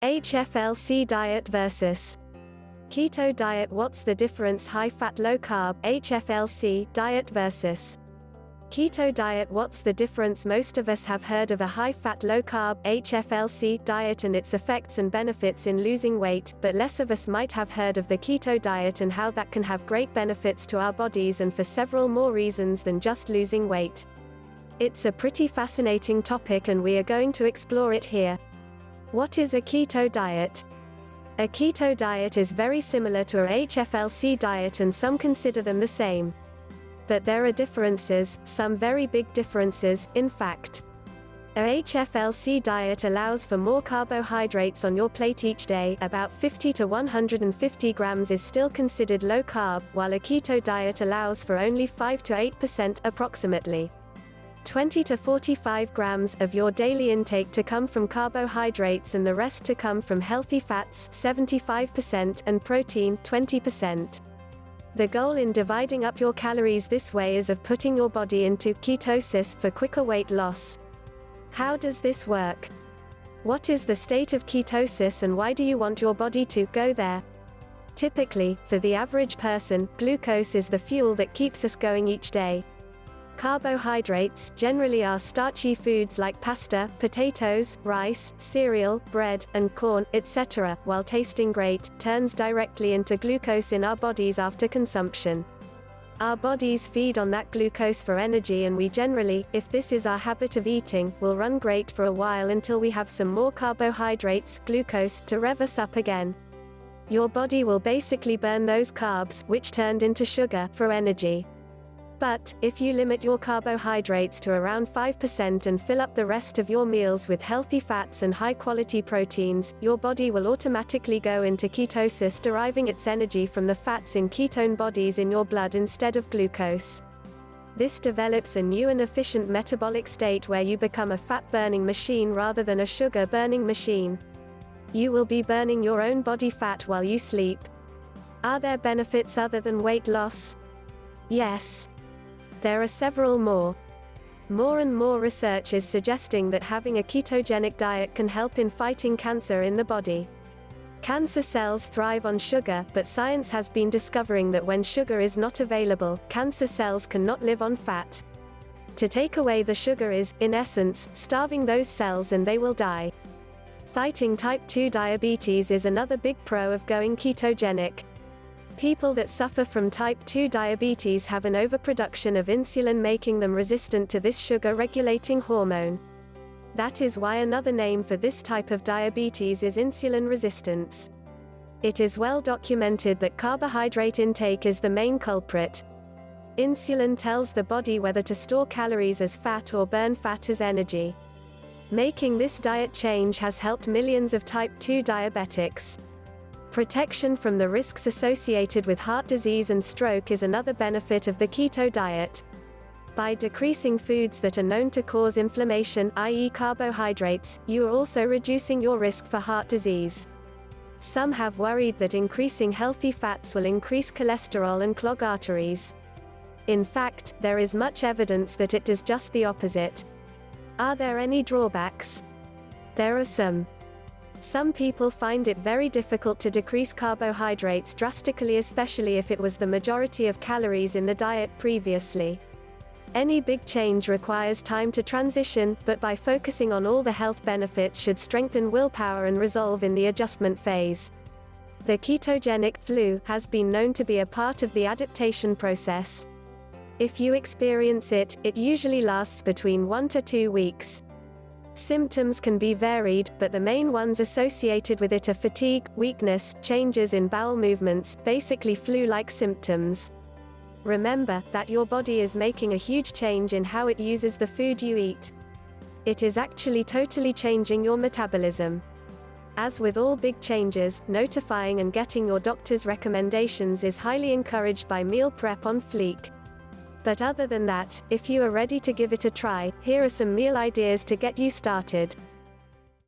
HFLC diet versus keto diet. What's the difference? High-fat, low-carb HFLC diet versus keto diet. What's the difference? Most of us have heard of a high-fat, low-carb HFLC diet and its effects and benefits in losing weight, but less of us might have heard of the keto diet and how that can have great benefits to our bodies and for several more reasons than just losing weight. It's a pretty fascinating topic and we are going to explore it here. What is a keto diet? A keto diet is very similar to a HFLC diet and some consider them the same. But there are differences, some very big differences, in fact. A HFLC diet allows for more carbohydrates on your plate each day, about 50 to 150 grams is still considered low carb, while a keto diet allows for only 5 to 8% approximately 20 to 45 grams of your daily intake to come from carbohydrates and the rest to come from healthy fats 75% and protein 20%. The goal in dividing up your calories this way is of putting your body into ketosis for quicker weight loss. How does this work? What is the state of ketosis and why do you want your body to go there? Typically, for the average person, glucose is the fuel that keeps us going each day. Carbohydrates generally are starchy foods like pasta, potatoes, rice, cereal, bread, and corn, etc., while tasting great, turns directly into glucose in our bodies after consumption. Our bodies feed on that glucose for energy and we generally, if this is our habit of eating, will run great for a while until we have some more carbohydrates, glucose, to rev us up again. Your body will basically burn those carbs, which turned into sugar, for energy. But, if you limit your carbohydrates to around 5% and fill up the rest of your meals with healthy fats and high-quality proteins, your body will automatically go into ketosis, deriving its energy from the fats in ketone bodies in your blood instead of glucose. This develops a new and efficient metabolic state where you become a fat-burning machine rather than a sugar-burning machine. You will be burning your own body fat while you sleep. Are there benefits other than weight loss? Yes. There are several more. More and more research is suggesting that having a ketogenic diet can help in fighting cancer in the body. Cancer cells thrive on sugar, but science has been discovering that when sugar is not available, cancer cells cannot live on fat. To take away the sugar is, in essence, starving those cells and they will die. Fighting type 2 diabetes is another big pro of going ketogenic. People that suffer from type 2 diabetes have an overproduction of insulin, making them resistant to this sugar-regulating hormone. That is why another name for this type of diabetes is insulin resistance. It is well documented that carbohydrate intake is the main culprit. Insulin tells the body whether to store calories as fat or burn fat as energy. Making this diet change has helped millions of type 2 diabetics. Protection from the risks associated with heart disease and stroke is another benefit of the keto diet. By decreasing foods that are known to cause inflammation, i.e. carbohydrates, you are also reducing your risk for heart disease. Some have worried that increasing healthy fats will increase cholesterol and clog arteries. In fact, there is much evidence that it does just the opposite. Are there any drawbacks? There are some. Some people find it very difficult to decrease carbohydrates drastically, especially if it was the majority of calories in the diet previously. Any big change requires time to transition, but by focusing on all the health benefits should strengthen willpower and resolve in the adjustment phase. The ketogenic flu has been known to be a part of the adaptation process. If you experience it, it usually lasts between 1 to 2 weeks. Symptoms can be varied, but the main ones associated with it are fatigue, weakness, changes in bowel movements, basically flu-like symptoms. Remember that your body is making a huge change in how it uses the food you eat. It is actually totally changing your metabolism. As with all big changes, notifying and getting your doctor's recommendations is highly encouraged by Meal Prep on Fleek. But other than that, if you are ready to give it a try, here are some meal ideas to get you started.